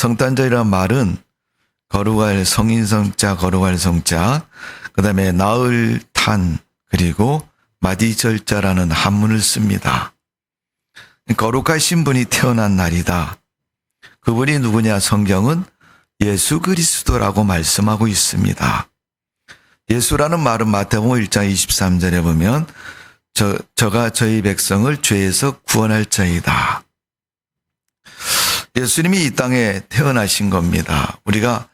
성탄절이란 말은 거룩할 성인성자, 거룩할 성자, 그 다음에 나을 탄, 그리고 마디절자라는 한문을 씁니다. 거룩하신 분이 태어난 날이다. 그분이 누구냐? 성경은 예수 그리스도라고 말씀하고 있습니다. 예수라는 말은 마태복음 1장 23절에 보면 저가 저희 백성을 죄에서 구원할 자이다. 예수님이 이 땅에 태어나신 겁니다. 우리가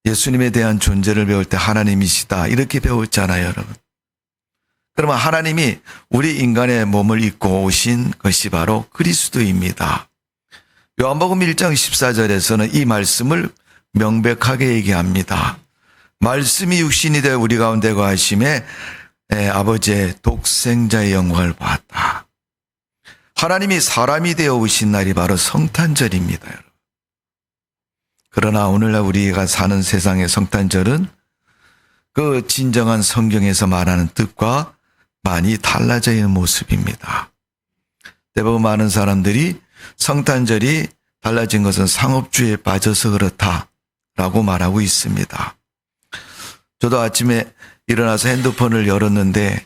예수님에 대한 존재를 배울 때 하나님이시다 이렇게 배웠잖아요, 여러분. 그러면 하나님이 우리 인간의 몸을 입고 오신 것이 바로 그리스도입니다. 요한복음 1장 14절에서는 이 말씀을 명백하게 얘기합니다. 말씀이 육신이 되어 우리 가운데 거하심에 아버지의 독생자의 영광을 보았다. 하나님이 사람이 되어 오신 날이 바로 성탄절입니다, 여러분. 그러나 오늘날 우리가 사는 세상의 성탄절은 그 진정한 성경에서 말하는 뜻과 많이 달라져 있는 모습입니다. 대부분 많은 사람들이 성탄절이 달라진 것은 상업주의에 빠져서 그렇다라고 말하고 있습니다. 저도 아침에 일어나서 핸드폰을 열었는데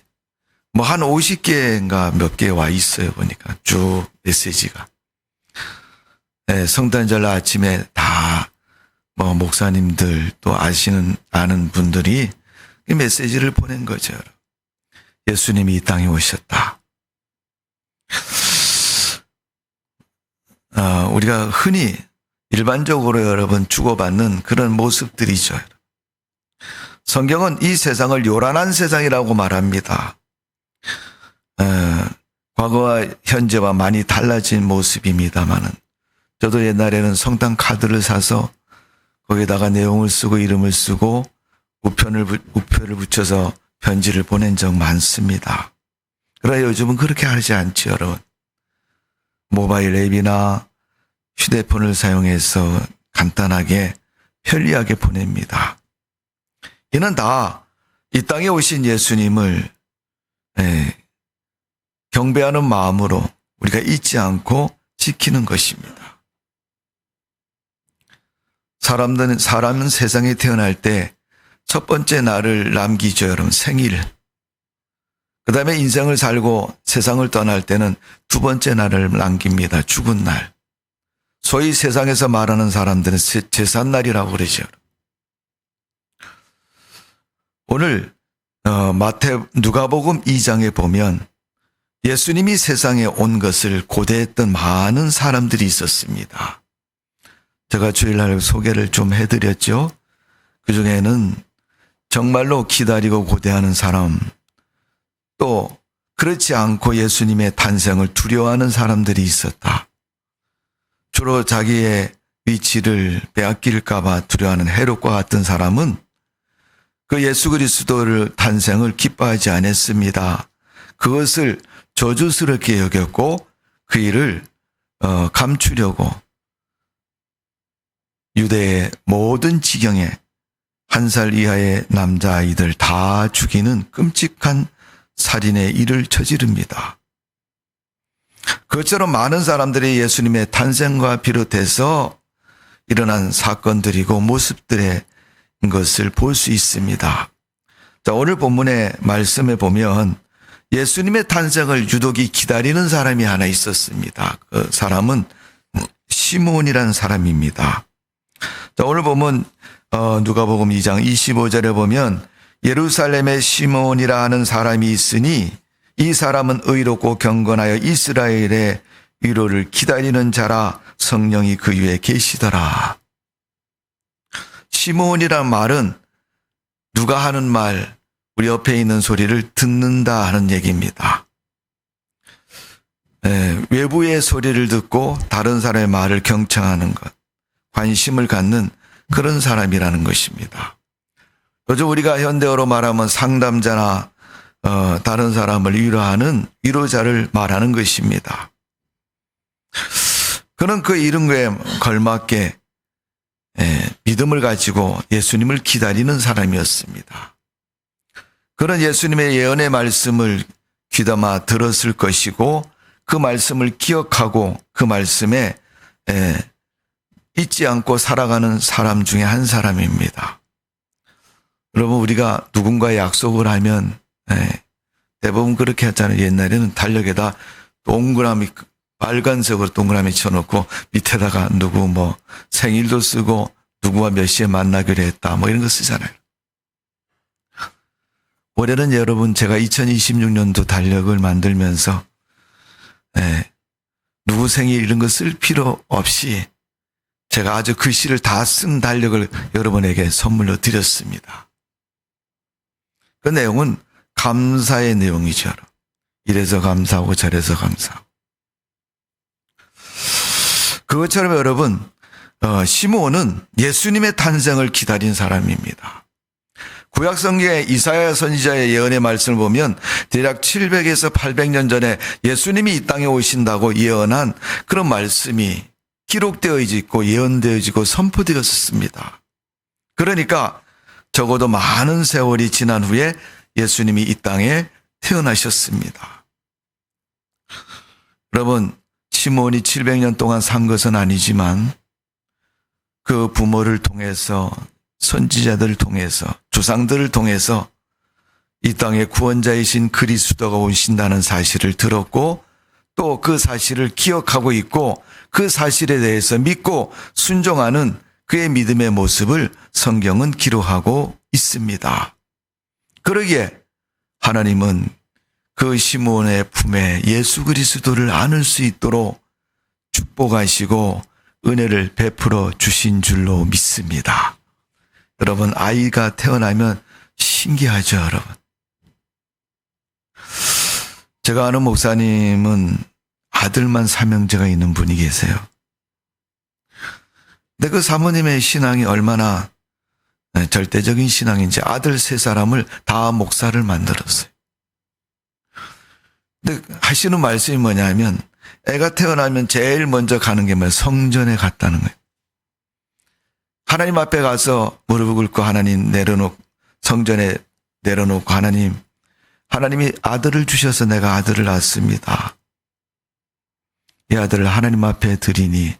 뭐 한 50개인가 몇 개 와 있어요. 보니까 쭉 메시지가. 네, 성탄절 아침에 다 뭐 목사님들 또 아는 분들이 이 메시지를 보낸 거죠. 예수님이 이 땅에 오셨다. 우리가 흔히 일반적으로 여러분 주고받는 그런 모습들이죠. 성경은 이 세상을 요란한 세상이라고 말합니다. 과거와 현재와 많이 달라진 모습입니다만은 저도 옛날에는 성탄 카드를 사서 거기다가 내용을 쓰고 이름을 쓰고 우표를 붙여서 편지를 보낸 적 많습니다. 그러나 요즘은 그렇게 하지 않죠, 여러분. 모바일 앱이나 휴대폰을 사용해서 간단하게 편리하게 보냅니다. 이는 다 이 땅에 오신 예수님을 경배하는 마음으로 우리가 잊지 않고 지키는 것입니다. 사람은 세상에 태어날 때 첫 번째 날을 남기죠, 여러분. 생일. 그 다음에 인생을 살고 세상을 떠날 때는 두 번째 날을 남깁니다. 죽은 날. 소위 세상에서 말하는 사람들은 제삿날이라고 그러죠. 오늘 누가복음 2장에 보면 예수님이 세상에 온 것을 고대했던 많은 사람들이 있었습니다. 제가 주일날 소개를 좀 해드렸죠. 그중에는 정말로 기다리고 고대하는 사람, 또 그렇지 않고 예수님의 탄생을 두려워하는 사람들이 있었다. 주로 자기의 위치를 빼앗길까 봐 두려워하는 헤롯과 같은 사람은 그 예수 그리스도를 탄생을 기뻐하지 않았습니다. 그것을 저주스럽게 여겼고 그 일을 감추려고 유대의 모든 지경에 1살 이하의 남자아이들 다 죽이는 끔찍한 살인의 일을 저지릅니다. 그것처럼 많은 사람들이 예수님의 탄생과 비롯해서 일어난 사건들이고 모습들의 것을 볼 수 있습니다. 자, 오늘 본문의 말씀에 보면 예수님의 탄생을 유독이 기다리는 사람이 하나 있었습니다. 그 사람은 시몬이라는 사람입니다. 자, 오늘 보면 누가복음 2장 25절에 보면 예루살렘에 시몬이라 하는 사람이 있으니 이 사람은 의롭고 경건하여 이스라엘의 위로를 기다리는 자라 성령이 그 위에 계시더라. 시몬이란 말은 누가 하는 말, 우리 옆에 있는 소리를 듣는다 하는 얘기입니다. 외부의 소리를 듣고 다른 사람의 말을 경청하는 것, 관심을 갖는 그런 사람이라는 것입니다. 요즘 우리가 현대어로 말하면 상담자나 다른 사람을 위로하는 위로자를 말하는 것입니다. 그는 그 이름에 걸맞게 믿음을 가지고 예수님을 기다리는 사람이었습니다. 그는 예수님의 예언의 말씀을 귀담아 들었을 것이고 그 말씀을 기억하고 그 말씀에 잊지 않고 살아가는 사람 중에 한 사람입니다. 여러분, 우리가 누군가의 약속을 하면 대부분 그렇게 했잖아요. 옛날에는 달력에다 동그라미, 빨간색으로 동그라미 쳐놓고 밑에다가 누구 생일도 쓰고 누구와 몇 시에 만나기로 했다 이런 거 쓰잖아요. 올해는 여러분, 제가 2026년도 달력을 만들면서 누구 생일 이런 거 쓸 필요 없이 제가 아주 글씨를 다 쓴 달력을 여러분에게 선물로 드렸습니다. 그 내용은 감사의 내용이죠. 이래서 감사하고 저래서 감사하고. 그것처럼 여러분, 시므온은 예수님의 탄생을 기다린 사람입니다. 구약성경의 이사야 선지자의 예언의 말씀을 보면 대략 700에서 800년 전에 예수님이 이 땅에 오신다고 예언한 그런 말씀이 기록되어 있고 예언되어지고 선포되었습니다. 그러니까 적어도 많은 세월이 지난 후에 예수님이 이 땅에 태어나셨습니다. 여러분, 시므온이 700년 동안 산 것은 아니지만 그 부모를 통해서, 선지자들을 통해서, 조상들을 통해서 이 땅에 구원자이신 그리스도가 오신다는 사실을 들었고, 또 그 사실을 기억하고 있고 그 사실에 대해서 믿고 순종하는 그의 믿음의 모습을 성경은 기록하고 있습니다. 그러기에 하나님은 그 시므온의 품에 예수 그리스도를 안을 수 있도록 축복하시고 은혜를 베풀어 주신 줄로 믿습니다. 여러분, 아이가 태어나면 신기하죠, 여러분. 제가 아는 목사님은 아들만 삼형제가 있는 분이 계세요. 근데 그 사모님의 신앙이 얼마나 절대적인 신앙인지 아들 3사람을 다 목사를 만들었어요. 근데 하시는 말씀이 뭐냐면 애가 태어나면 제일 먼저 가는 게 성전에 갔다는 거예요. 하나님 앞에 가서 무릎을 꿇고 하나님 성전에 내려놓고 하나님이 아들을 주셔서 내가 아들을 낳았습니다. 이 아들을 하나님 앞에 드리니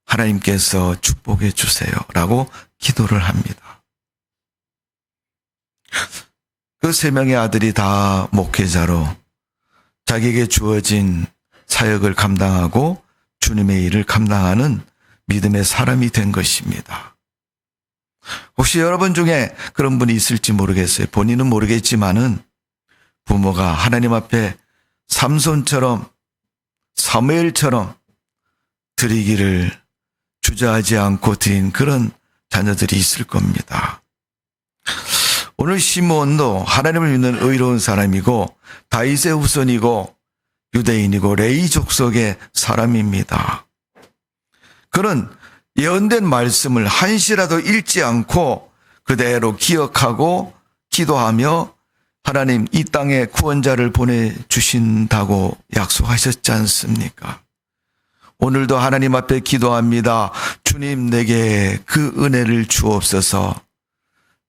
하나님께서 축복해 주세요 라고 기도를 합니다. 그 3명의 아들이 다 목회자로 자기에게 주어진 사역을 감당하고 주님의 일을 감당하는 믿음의 사람이 된 것입니다. 혹시 여러분 중에 그런 분이 있을지 모르겠어요. 본인은 모르겠지만은 부모가 하나님 앞에 삼손처럼 사무엘처럼 드리기를 주저하지 않고 드린 그런 자녀들이 있을 겁니다. 오늘 시므온도 하나님을 믿는 의로운 사람이고 다윗의 후손이고 유대인이고 레위 족속의 사람입니다. 그는 예언된 말씀을 한시라도 잃지 않고 그대로 기억하고 기도하며 하나님 이 땅에 구원자를 보내주신다고 약속하셨지 않습니까? 오늘도 하나님 앞에 기도합니다. 주님, 내게 그 은혜를 주옵소서.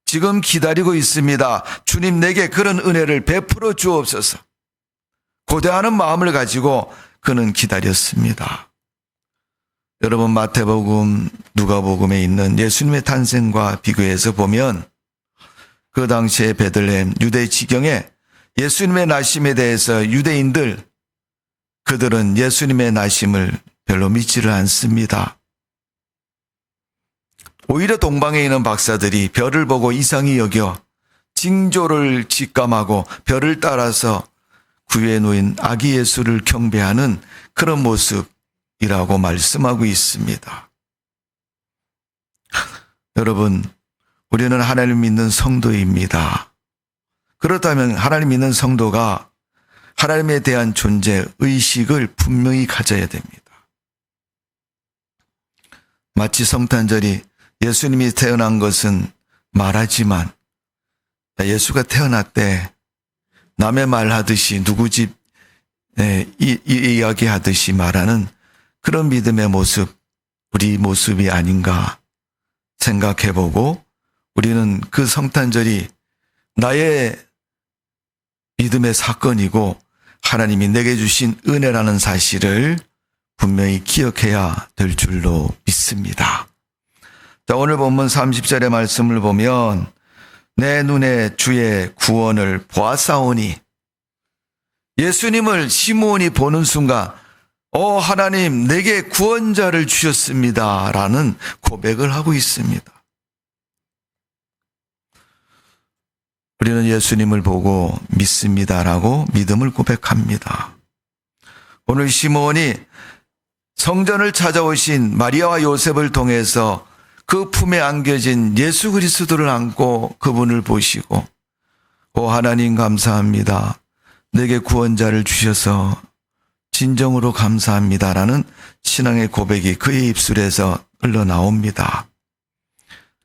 지금 기다리고 있습니다. 주님, 내게 그런 은혜를 베풀어 주옵소서. 고대하는 마음을 가지고 그는 기다렸습니다. 여러분, 마태복음, 누가복음에 있는 예수님의 탄생과 비교해서 보면 그 당시에 베들레헴 유대 지경에 예수님의 나심에 대해서 유대인들, 그들은 예수님의 나심을 별로 믿지를 않습니다. 오히려 동방에 있는 박사들이 별을 보고 이상히 여겨 징조를 직감하고 별을 따라서 구유에 놓인 아기 예수를 경배하는 그런 모습이라고 말씀하고 있습니다. 여러분, 우리는 하나님 믿는 성도입니다. 그렇다면 하나님 믿는 성도가 하나님에 대한 존재 의식을 분명히 가져야 됩니다. 마치 성탄절이 예수님이 태어난 것은 말하지만 예수가 태어났대 남의 말하듯이 누구 집 이야기하듯이 말하는 그런 믿음의 모습, 우리 모습이 아닌가 생각해보고 우리는 그 성탄절이 나의 믿음의 사건이고 하나님이 내게 주신 은혜라는 사실을 분명히 기억해야 될 줄로 믿습니다. 자, 오늘 본문 30절의 말씀을 보면 내 눈에 주의 구원을 보았사오니, 예수님을 시므온이 보는 순간 하나님 내게 구원자를 주셨습니다 라는 고백을 하고 있습니다. 우리는 예수님을 보고 믿습니다라고 믿음을 고백합니다. 오늘 시므온이 성전을 찾아오신 마리아와 요셉을 통해서 그 품에 안겨진 예수 그리스도를 안고 그분을 보시고 하나님 감사합니다. 내게 구원자를 주셔서 진정으로 감사합니다라는 신앙의 고백이 그의 입술에서 흘러나옵니다.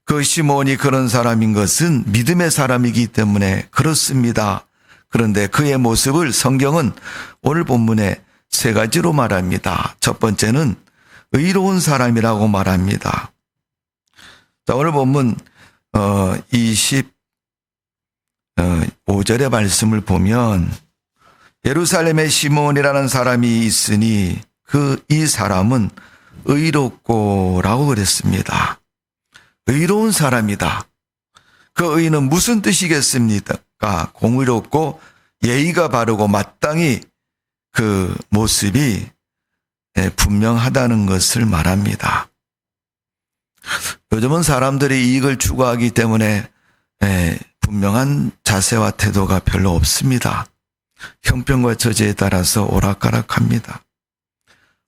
그 시므온이 그런 사람인 것은 믿음의 사람이기 때문에 그렇습니다. 그런데 그의 모습을 성경은 오늘 본문에 세 가지로 말합니다. 첫 번째는 의로운 사람이라고 말합니다. 자, 오늘 본문 25절의 말씀을 보면 예루살렘에 시므온이라는 사람이 있으니 이 사람은 의롭고라고 그랬습니다. 의로운 사람이다. 그 의는 무슨 뜻이겠습니까? 공의롭고 예의가 바르고 마땅히 그 모습이 분명하다는 것을 말합니다. 요즘은 사람들이 이익을 추구하기 때문에 분명한 자세와 태도가 별로 없습니다. 형편과 처지에 따라서 오락가락합니다.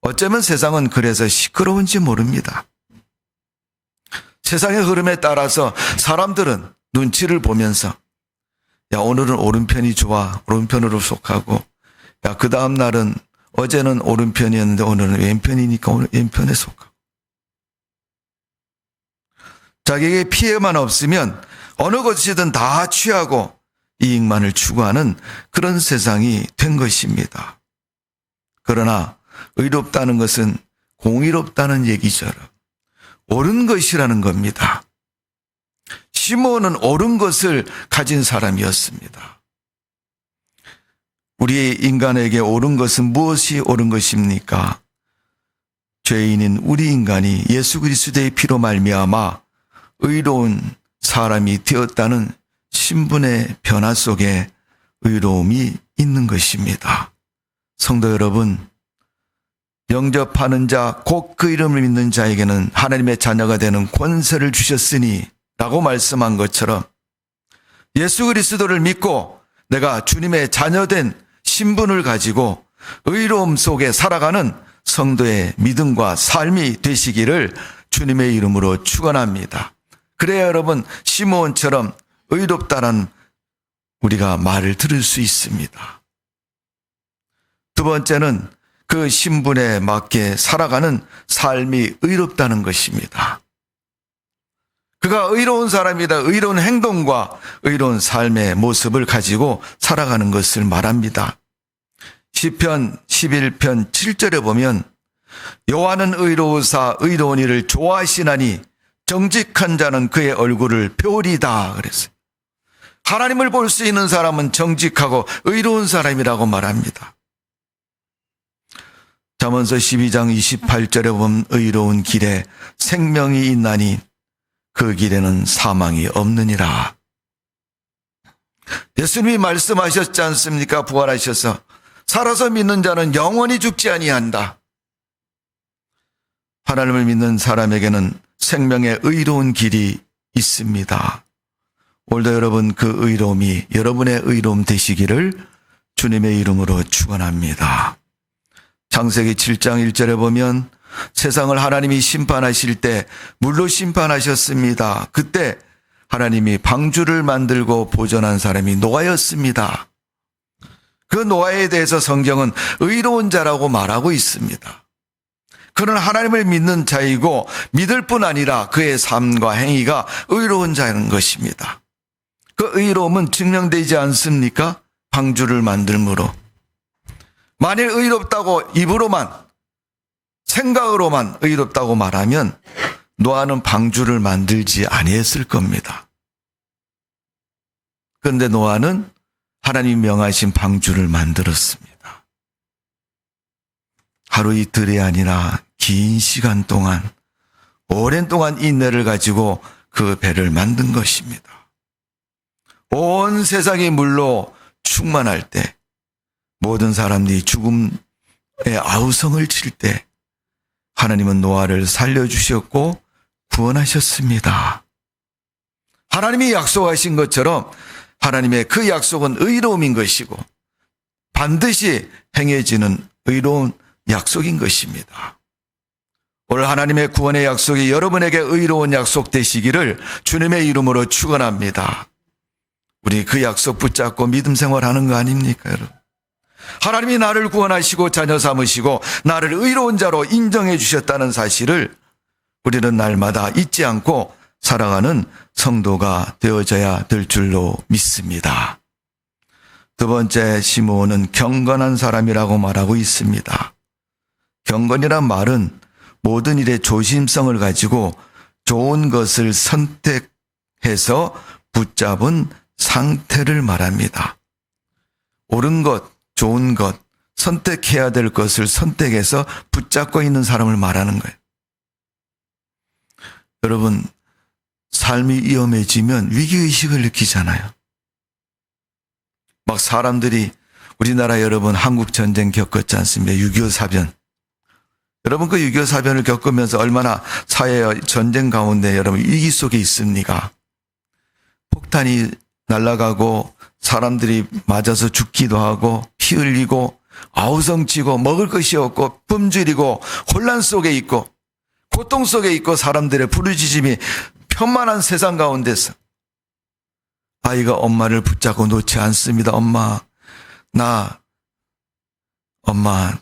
어쩌면 세상은 그래서 시끄러운지 모릅니다. 세상의 흐름에 따라서 사람들은 눈치를 보면서 오늘은 오른편이 좋아, 오른편으로 속하고 그 다음 날은 어제는 오른편이었는데 오늘은 왼편이니까 오늘 왼편에 속하고 자기에게 피해만 없으면 어느 것이든 다 취하고 이익만을 추구하는 그런 세상이 된 것입니다. 그러나 의롭다는 것은 공의롭다는 얘기처럼 옳은 것이라는 겁니다. 시므온은 옳은 것을 가진 사람이었습니다. 우리 인간에게 옳은 것은 무엇이 옳은 것입니까? 죄인인 우리 인간이 예수 그리스도의 피로 말미암아 의로운 사람이 되었다는 신분의 변화 속에 의로움이 있는 것입니다. 성도 여러분, 영접하는 자, 곧 그 이름을 믿는 자에게는 하나님의 자녀가 되는 권세를 주셨으니 라고 말씀한 것처럼 예수 그리스도를 믿고 내가 주님의 자녀된 신분을 가지고 의로움 속에 살아가는 성도의 믿음과 삶이 되시기를 주님의 이름으로 축원합니다. 그래야 여러분 시므온처럼 의롭다는 우리가 말을 들을 수 있습니다. 두 번째는 그 신분에 맞게 살아가는 삶이 의롭다는 것입니다. 그가 의로운 사람이다. 의로운 행동과 의로운 삶의 모습을 가지고 살아가는 것을 말합니다. 시편 11편 7절에 보면 여호와는 의로우사 의로운 이를 좋아하시나니 정직한 자는 그의 얼굴을 뵈리다 그랬어요. 하나님을 볼 수 있는 사람은 정직하고 의로운 사람이라고 말합니다. 잠언서 12장 28절에 보면 의로운 길에 생명이 있나니 그 길에는 사망이 없느니라. 예수님이 말씀하셨지 않습니까? 부활하셔서 살아서 믿는 자는 영원히 죽지 아니한다. 하나님을 믿는 사람에게는 생명의 의로운 길이 있습니다. 오늘도 여러분 그 의로움이 여러분의 의로움 되시기를 주님의 이름으로 축원합니다. 창세기 7장 1절에 보면 세상을 하나님이 심판하실 때 물로 심판하셨습니다. 그때 하나님이 방주를 만들고 보존한 사람이 노아였습니다. 그 노아에 대해서 성경은 의로운 자라고 말하고 있습니다. 그는 하나님을 믿는 자이고 믿을 뿐 아니라 그의 삶과 행위가 의로운 자인 것입니다. 그 의로움은 증명되지 않습니까? 방주를 만들므로. 만일 의롭다고 입으로만 생각으로만 의롭다고 말하면 노아는 방주를 만들지 아니했을 겁니다. 그런데 노아는 하나님이 명하신 방주를 만들었습니다. 하루 이틀이 아니라 긴 시간 동안, 오랜 동안 인내를 가지고 그 배를 만든 것입니다. 온 세상이 물로 충만할 때, 모든 사람들이 죽음의 아우성을 칠 때 하나님은 노아를 살려주셨고 구원하셨습니다. 하나님이 약속하신 것처럼 하나님의 그 약속은 의로움인 것이고 반드시 행해지는 의로운 약속인 것입니다. 오늘 하나님의 구원의 약속이 여러분에게 의로운 약속 되시기를 주님의 이름으로 축원합니다. 우리 그 약속 붙잡고 믿음 생활하는 거 아닙니까, 여러분? 하나님이 나를 구원하시고 자녀 삼으시고 나를 의로운 자로 인정해 주셨다는 사실을 우리는 날마다 잊지 않고 살아가는 성도가 되어져야 될 줄로 믿습니다. 두 번째, 시므온은 경건한 사람이라고 말하고 있습니다. 경건이란 말은 모든 일에 조심성을 가지고 좋은 것을 선택해서 붙잡은 상태를 말합니다. 옳은 것, 좋은 것, 선택해야 될 것을 선택해서 붙잡고 있는 사람을 말하는 거예요. 여러분, 삶이 위험해지면 위기의식을 느끼잖아요. 막 사람들이, 우리나라 여러분 한국 전쟁 겪었지 않습니까? 6.25 사변. 여러분 그 6.25 사변을 겪으면서 얼마나 사회 전쟁 가운데 여러분 위기 속에 있습니까? 폭탄이 날아가고 사람들이 맞아서 죽기도 하고 피 흘리고 아우성치고 먹을 것이 없고 굶주리고 혼란 속에 있고 고통 속에 있고 사람들의 부르짖음이 편만한 세상 가운데서 아이가 엄마를 붙잡고 놓지 않습니다. 엄마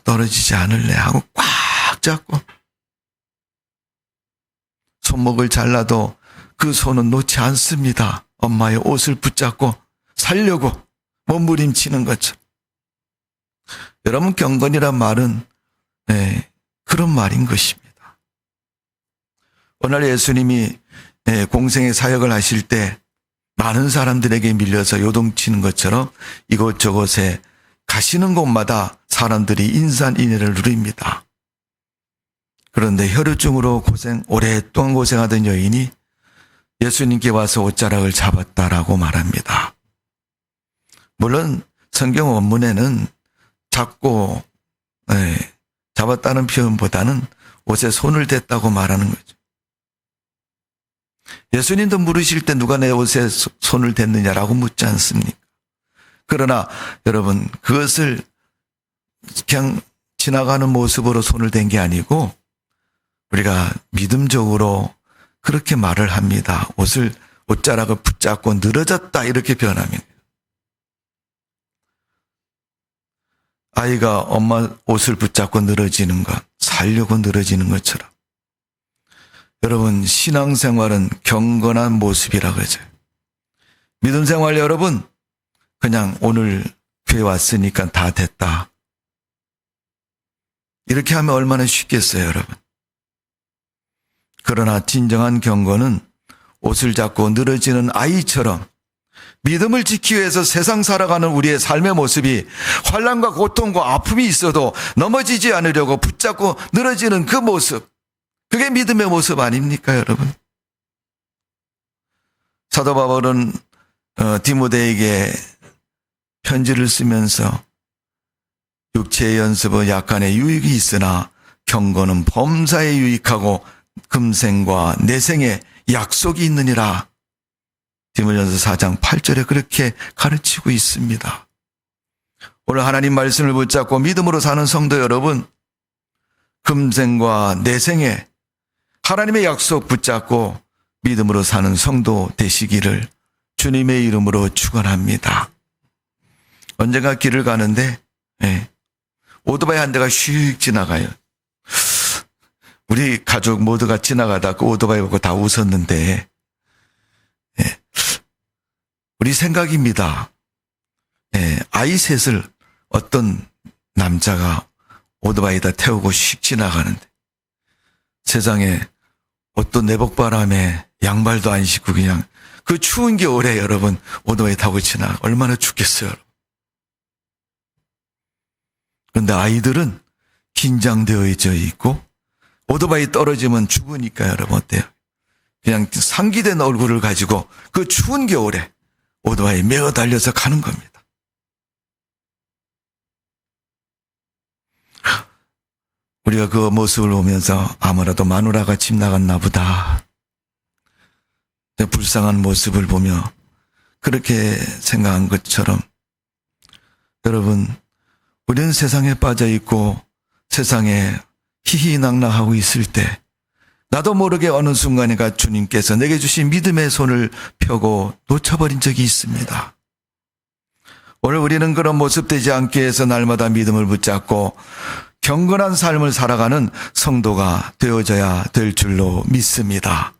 떨어지지 않을래 하고 꽉 잡고 손목을 잘라도 그 손은 놓지 않습니다. 엄마의 옷을 붙잡고 살려고 몸부림치는 것처럼. 여러분, 경건이란 말은 그런 말인 것입니다. 오늘 예수님이 공생의 사역을 하실 때 많은 사람들에게 밀려서 요동치는 것처럼 이곳저곳에 가시는 곳마다 사람들이 인산인해를 누립니다. 그런데 혈루증으로 오랫동안 고생하던 여인이 예수님께 와서 옷자락을 잡았다라고 말합니다. 물론 성경 원문에는 잡고 잡았다는 표현보다는 옷에 손을 댔다고 말하는 거죠. 예수님도 물으실 때 누가 내 옷에 손을 댔느냐라고 묻지 않습니까? 그러나 여러분, 그것을 그냥 지나가는 모습으로 손을 댄 게 아니고 우리가 믿음적으로 그렇게 말을 합니다. 옷자락을 붙잡고 늘어졌다 이렇게 표현합니다. 아이가 엄마 옷을 붙잡고 늘어지는 것, 살려고 늘어지는 것처럼 여러분, 신앙생활은 경건한 모습이라 그러죠. 믿음생활 여러분, 그냥 오늘 교회 왔으니까 다 됐다. 이렇게 하면 얼마나 쉽겠어요, 여러분. 그러나 진정한 경건은 옷을 잡고 늘어지는 아이처럼 믿음을 지키기 위해서 세상 살아가는 우리의 삶의 모습이 환난과 고통과 아픔이 있어도 넘어지지 않으려고 붙잡고 늘어지는 그 모습, 그게 믿음의 모습 아닙니까, 여러분? 사도 바울은 디모데에게 편지를 쓰면서 육체의 연습은 약간의 유익이 있으나 경건은 범사에 유익하고 금생과 내생에 약속이 있느니라. 디모데전서 4장 8절에 그렇게 가르치고 있습니다. 오늘 하나님 말씀을 붙잡고 믿음으로 사는 성도 여러분, 금생과 내생에 하나님의 약속 붙잡고 믿음으로 사는 성도 되시기를 주님의 이름으로 축원합니다. 언젠가 길을 가는데 오토바이 한 대가 슉 지나가요. 우리 가족 모두가 지나가다 그 오토바이 보고 다 웃었는데 우리 생각입니다. 아이 셋을 어떤 남자가 오토바이에다 태우고 슉 지나가는데 세상에 어떤 내복바람에 양말도 안 신고 그냥 그 추운 겨울에 여러분 오토바이 타고 지나가 얼마나 춥겠어요. 그런데 아이들은 긴장되어져 있고 오토바이 떨어지면 죽으니까 여러분 어때요? 그냥 상기된 얼굴을 가지고 그 추운 겨울에 오토바이 메어 달려서 가는 겁니다. 우리가 그 모습을 보면서 아무래도 마누라가 집 나갔나 보다. 불쌍한 모습을 보며 그렇게 생각한 것처럼 여러분, 우리는 세상에 빠져 있고 세상에 희희낙낙하고 있을 때 나도 모르게 어느 순간인가 주님께서 내게 주신 믿음의 손을 펴고 놓쳐버린 적이 있습니다. 오늘 우리는 그런 모습 되지 않기 위해서 날마다 믿음을 붙잡고 경건한 삶을 살아가는 성도가 되어져야 될 줄로 믿습니다.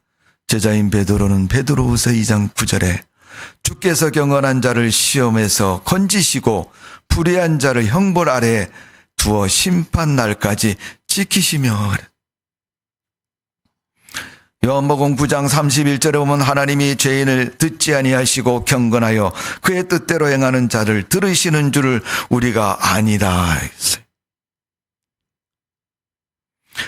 제자인 베드로는 베드로후서 2장 9절에 주께서 경건한 자를 시험에서 건지시고 불의한 자를 형벌 아래에 두어 심판 날까지 지키시며. 요한복음 9장 31절에 보면 하나님이 죄인을 듣지 아니하시고 경건하여 그의 뜻대로 행하는 자를 들으시는 줄을 우리가 아니라 했어요.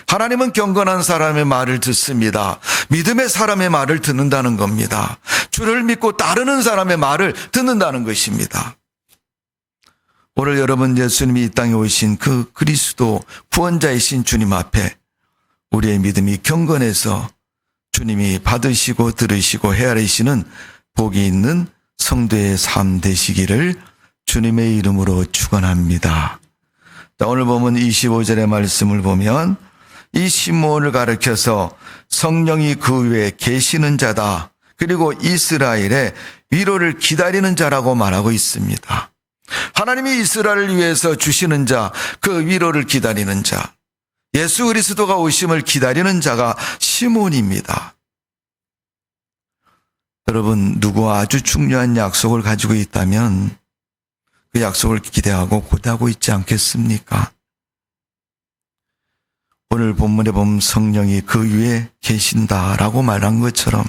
하나님은 경건한 사람의 말을 듣습니다. 믿음의 사람의 말을 듣는다는 겁니다. 주를 믿고 따르는 사람의 말을 듣는다는 것입니다. 오늘 여러분 예수님이 이 땅에 오신 그 그리스도 구원자이신 주님 앞에 우리의 믿음이 경건해서 주님이 받으시고 들으시고 헤아리시는 복이 있는 성도의 삶 되시기를 주님의 이름으로 축원합니다. 오늘 보면 25절의 말씀을 보면 이 시므온을 가르쳐서 성령이 그 위에 계시는 자다. 그리고 이스라엘의 위로를 기다리는 자라고 말하고 있습니다. 하나님이 이스라엘을 위해서 주시는 자, 그 위로를 기다리는 자, 예수 그리스도가 오심을 기다리는 자가 시므온입니다. 여러분, 누구와 아주 중요한 약속을 가지고 있다면 그 약속을 기대하고 고대하고 있지 않겠습니까? 오늘 본문에 보면 성령이 그 위에 계신다라고 말한 것처럼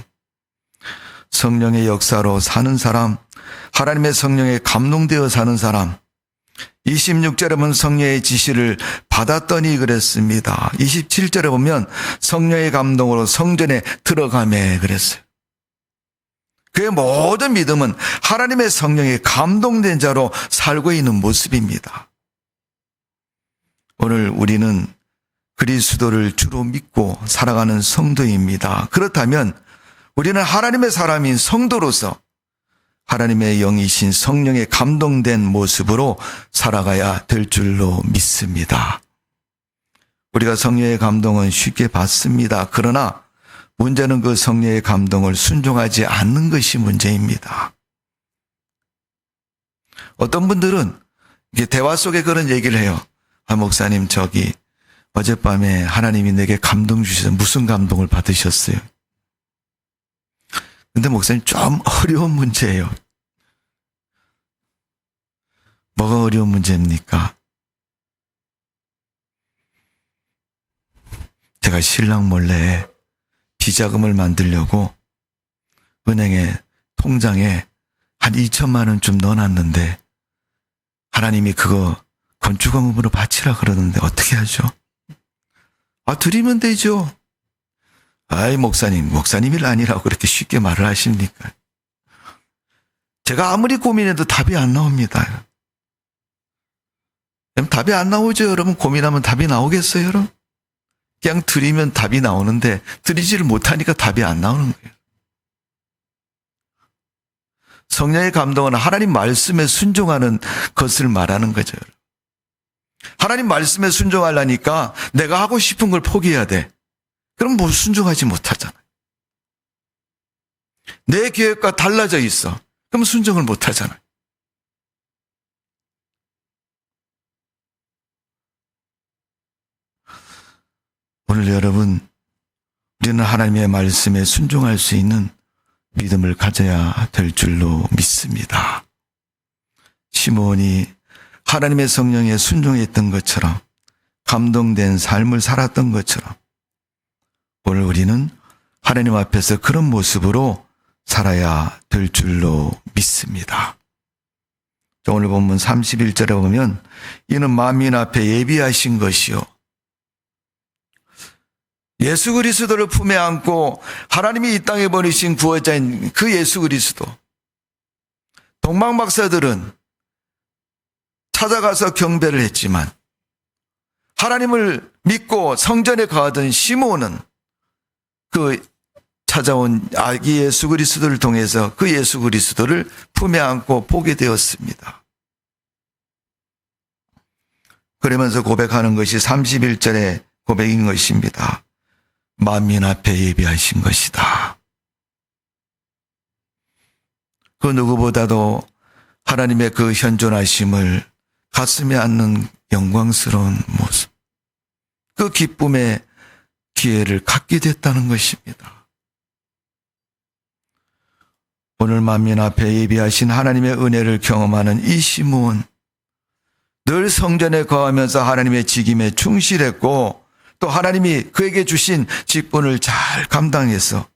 성령의 역사로 사는 사람, 하나님의 성령에 감동되어 사는 사람, 26절에 보면 성령의 지시를 받았더니 그랬습니다. 27절에 보면 성령의 감동으로 성전에 들어가매 그랬어요. 그의 모든 믿음은 하나님의 성령에 감동된 자로 살고 있는 모습입니다. 오늘 우리는 그리스도를 주로 믿고 살아가는 성도입니다. 그렇다면 우리는 하나님의 사람인 성도로서 하나님의 영이신 성령에 감동된 모습으로 살아가야 될 줄로 믿습니다. 우리가 성령의 감동은 쉽게 받습니다. 그러나 문제는 그 성령의 감동을 순종하지 않는 것이 문제입니다. 어떤 분들은 대화 속에 그런 얘기를 해요. 목사님, 어젯밤에 하나님이 내게 감동 주셔서 무슨 감동을 받으셨어요? 근데 목사님, 좀 어려운 문제예요. 뭐가 어려운 문제입니까? 제가 신랑 몰래 비자금을 만들려고 은행에 통장에 한 2천만 원 좀 넣어놨는데 하나님이 그거 건축원금으로 바치라 그러는데 어떻게 하죠? 드리면 되죠. 목사님 일 아니라고 그렇게 쉽게 말을 하십니까? 제가 아무리 고민해도 답이 안 나옵니다. 그럼 답이 안 나오죠, 여러분? 고민하면 답이 나오겠어요, 여러분? 그냥 드리면 답이 나오는데 드리지를 못하니까 답이 안 나오는 거예요. 성령의 감동은 하나님 말씀에 순종하는 것을 말하는 거죠. 하나님 말씀에 순종하려니까 내가 하고 싶은 걸 포기해야 돼. 그럼 순종하지 못하잖아요. 내 계획과 달라져 있어. 그럼 순종을 못하잖아요. 오늘 여러분, 우리는 하나님의 말씀에 순종할 수 있는 믿음을 가져야 될 줄로 믿습니다. 시므온이 하나님의 성령에 순종했던 것처럼 감동된 삶을 살았던 것처럼 오늘 우리는 하나님 앞에서 그런 모습으로 살아야 될 줄로 믿습니다. 오늘 본문 31절에 보면 이는 만민 앞에 예비하신 것이요. 예수 그리스도를 품에 안고 하나님이 이 땅에 보내신 구원자인 그 예수 그리스도. 동방박사들은 찾아가서 경배를 했지만 하나님을 믿고 성전에 거하던 시몬은 그 찾아온 아기 예수 그리스도를 통해서 그 예수 그리스도를 품에 안고 보게 되었습니다. 그러면서 고백하는 것이 31절의 고백인 것입니다. 만민 앞에 예비하신 것이다. 그 누구보다도 하나님의 그 현존하심을 가슴에 안는 영광스러운 모습, 그 기쁨의 기회를 갖게 됐다는 것입니다. 오늘 만민 앞에 예비하신 하나님의 은혜를 경험하는 이 시므온, 늘 성전에 거하면서 하나님의 직임에 충실했고 또 하나님이 그에게 주신 직분을 잘 감당해서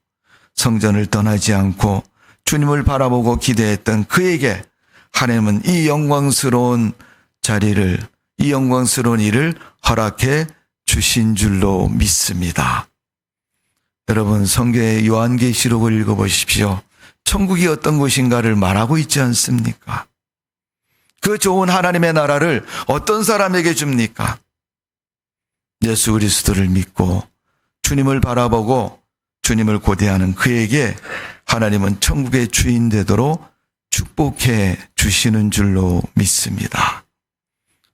성전을 떠나지 않고 주님을 바라보고 기대했던 그에게 하나님은 이 영광스러운 자리를, 이 영광스러운 일을 허락해 주신 줄로 믿습니다. 여러분, 성경의 요한계시록을 읽어보십시오. 천국이 어떤 곳인가를 말하고 있지 않습니까? 그 좋은 하나님의 나라를 어떤 사람에게 줍니까? 예수 그리스도를 믿고 주님을 바라보고 주님을 고대하는 그에게 하나님은 천국의 주인 되도록 축복해 주시는 줄로 믿습니다.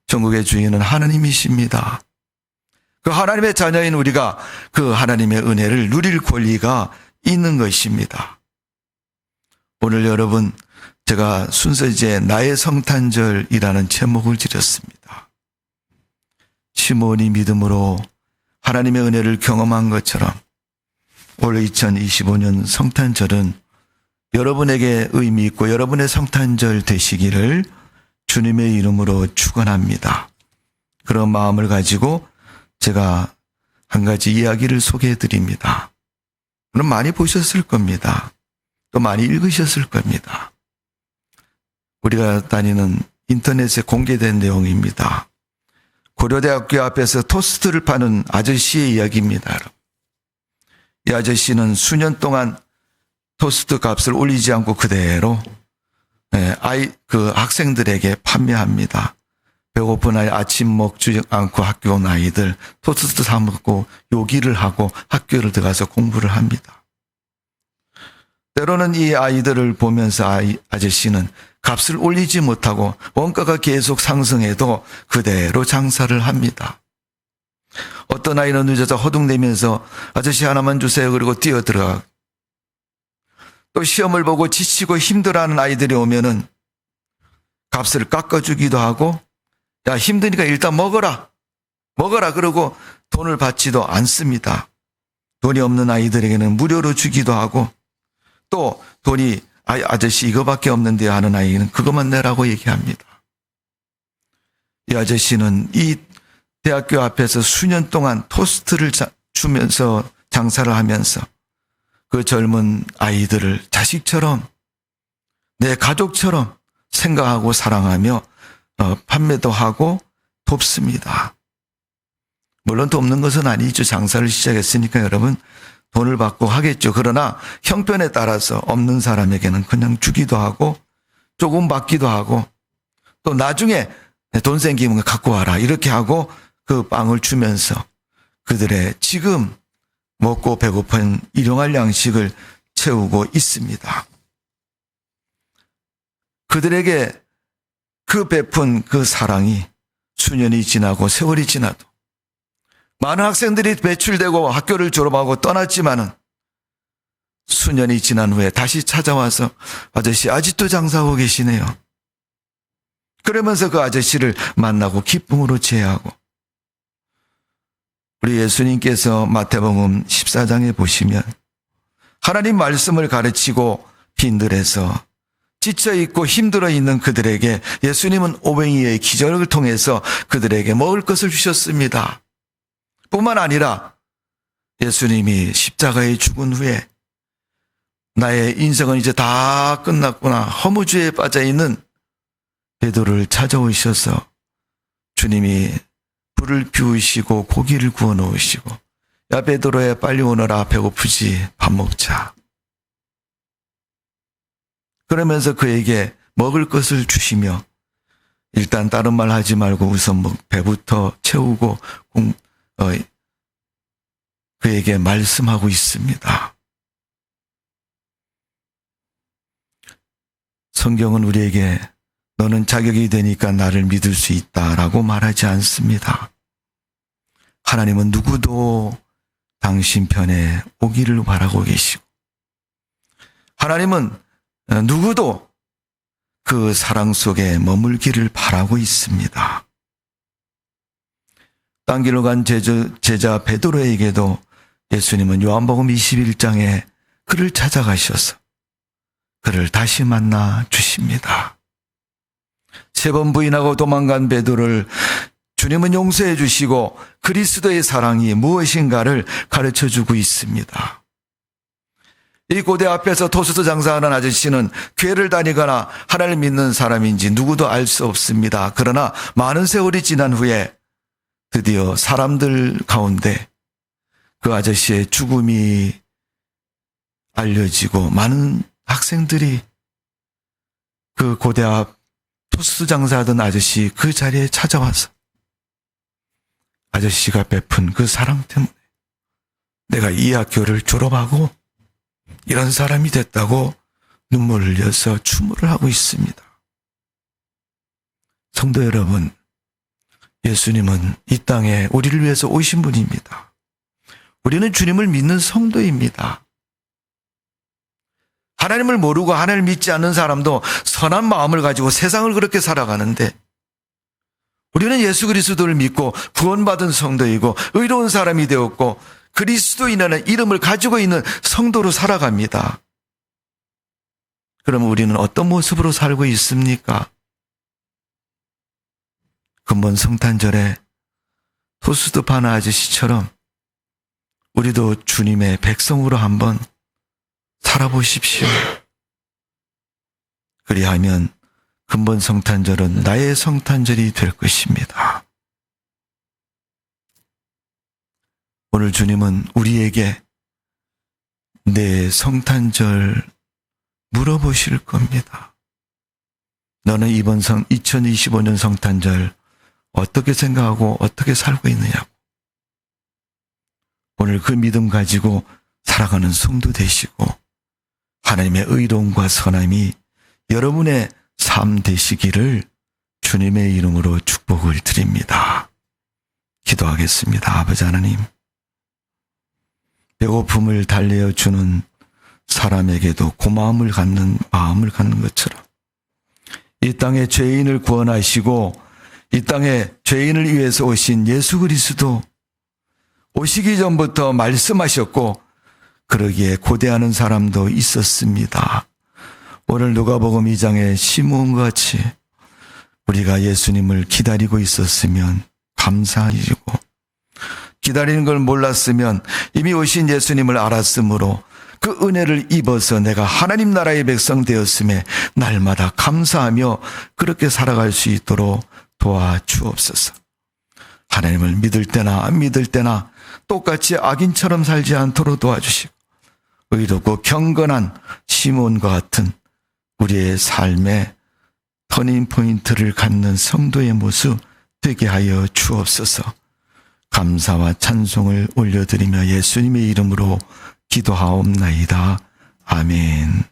천국의 주인은 하나님이십니다. 그 하나님의 자녀인 우리가 그 하나님의 은혜를 누릴 권리가 있는 것입니다. 오늘 여러분, 제가 순서지에 나의 성탄절이라는 제목을 지었습니다. 시므온이 믿음으로 하나님의 은혜를 경험한 것처럼 올 2025년 성탄절은 여러분에게 의미 있고 여러분의 성탄절 되시기를 주님의 이름으로 축원합니다. 그런 마음을 가지고 제가 한 가지 이야기를 소개해 드립니다. 그럼 많이 보셨을 겁니다. 또 많이 읽으셨을 겁니다. 우리가 다니는 인터넷에 공개된 내용입니다. 고려대학교 앞에서 토스트를 파는 아저씨의 이야기입니다. 이 아저씨는 수년 동안 토스트 값을 올리지 않고 그대로 학생들에게 판매합니다. 배고픈 아이 아침 먹지 않고 학교 온 아이들 토스트 사 먹고 요기를 하고 학교를 들어가서 공부를 합니다. 때로는 이 아이들을 보면서 아저씨는 값을 올리지 못하고 원가가 계속 상승해도 그대로 장사를 합니다. 어떤 아이는 늦어서 허둥대면서 아저씨 하나만 주세요 그리고 뛰어들어가. 또 시험을 보고 지치고 힘들어하는 아이들이 오면은 값을 깎아주기도 하고 야 힘드니까 일단 먹어라 그러고 돈을 받지도 않습니다. 돈이 없는 아이들에게는 무료로 주기도 하고 또 돈이 아저씨 이거밖에 없는데 하는 아이는 그것만 내라고 얘기합니다. 이 아저씨는 이 대학교 앞에서 수년 동안 토스트를 주면서 장사를 하면서 그 젊은 아이들을 자식처럼 내 가족처럼 생각하고 사랑하며 판매도 하고 돕습니다. 물론 돕는 것은 아니죠. 장사를 시작했으니까 여러분 돈을 받고 하겠죠. 그러나 형편에 따라서 없는 사람에게는 그냥 주기도 하고 조금 받기도 하고 또 나중에 돈 생기면 갖고 와라 이렇게 하고 그 빵을 주면서 그들의 지금 먹고 배고픈 일용할 양식을 채우고 있습니다. 그들에게 그 베푼 그 사랑이 수년이 지나고 세월이 지나도 많은 학생들이 배출되고 학교를 졸업하고 떠났지만은 수년이 지난 후에 다시 찾아와서 아저씨 아직도 장사하고 계시네요. 그러면서 그 아저씨를 만나고 기쁨으로 제하고 우리 예수님께서 마태복음 14장에 보시면 하나님 말씀을 가르치고 빈들에서 지쳐있고 힘들어 있는 그들에게 예수님은 오병이의 기적을 통해서 그들에게 먹을 것을 주셨습니다. 뿐만 아니라 예수님이 십자가에 죽은 후에 나의 인생은 이제 다 끝났구나 허무주의에 빠져있는 베드로를 찾아오셔서 주님이 불을 피우시고 고기를 구워 놓으시고, 야 베드로야 빨리 오너라, 배고프지, 밥 먹자. 그러면서 그에게 먹을 것을 주시며, 일단 다른 말 하지 말고 우선 배부터 채우고 그에게 말씀하고 있습니다. 성경은 우리에게 너는 자격이 되니까 나를 믿을 수 있다라고 말하지 않습니다. 하나님은 누구도 당신 편에 오기를 바라고 계시고, 하나님은 누구도 그 사랑 속에 머물기를 바라고 있습니다. 딴 길로 간 제자 베드로에게도 예수님은 요한복음 21장에 그를 찾아가셔서 그를 다시 만나 주십니다. 3번 부인하고 도망간 베드로를 주님은 용서해 주시고 그리스도의 사랑이 무엇인가를 가르쳐 주고 있습니다. 이 고대 앞에서 토스트 장사하는 아저씨는 교회를 다니거나 하나님을 믿는 사람인지 누구도 알 수 없습니다. 그러나 많은 세월이 지난 후에 드디어 사람들 가운데 그 아저씨의 죽음이 알려지고 많은 학생들이 그 고대 앞 토스트 장사하던 아저씨 그 자리에 찾아와서 아저씨가 베푼 그 사랑 때문에 내가 이 학교를 졸업하고 이런 사람이 됐다고 눈물을 흘려서 추모를 하고 있습니다. 성도 여러분, 예수님은 이 땅에 우리를 위해서 오신 분입니다. 우리는 주님을 믿는 성도입니다. 하나님을 모르고 하나님을 믿지 않는 사람도 선한 마음을 가지고 세상을 그렇게 살아가는데, 우리는 예수 그리스도를 믿고 구원받은 성도이고 의로운 사람이 되었고 그리스도인이라는 이름을 가지고 있는 성도로 살아갑니다. 그럼 우리는 어떤 모습으로 살고 있습니까? 금번 성탄절에 토스트 파는 아저씨처럼 우리도 주님의 백성으로 한번 살아보십시오. 그리하면 금번 성탄절은 나의 성탄절이 될 것입니다. 오늘 주님은 우리에게 내 성탄절 물어보실 겁니다. 너는 이번 2025년 성탄절 어떻게 생각하고 어떻게 살고 있느냐고. 오늘 그 믿음 가지고 살아가는 성도 되시고 하나님의 의로움과 선함이 여러분의 삶 되시기를 주님의 이름으로 축복을 드립니다. 기도하겠습니다. 아버지 하나님, 배고픔을 달래어주는 사람에게도 고마움을 갖는 마음을 갖는 것처럼 이 땅에 죄인을 구원하시고 이 땅에 죄인을 위해서 오신 예수 그리스도 오시기 전부터 말씀하셨고 그러기에 고대하는 사람도 있었습니다. 오늘 누가복음 2장의 시므온과 같이 우리가 예수님을 기다리고 있었으면 감사이고 기다리는 걸 몰랐으면 이미 오신 예수님을 알았으므로 그 은혜를 입어서 내가 하나님 나라의 백성 되었음에 날마다 감사하며 그렇게 살아갈 수 있도록 도와주옵소서. 하나님을 믿을 때나 안 믿을 때나 똑같이 악인처럼 살지 않도록 도와주시고 의롭고 경건한 시몬과 같은 우리의 삶의 터닝 포인트를 갖는 성도의 모습 되게 하여 주옵소서. 감사와 찬송을 올려드리며 예수님의 이름으로 기도하옵나이다. 아멘.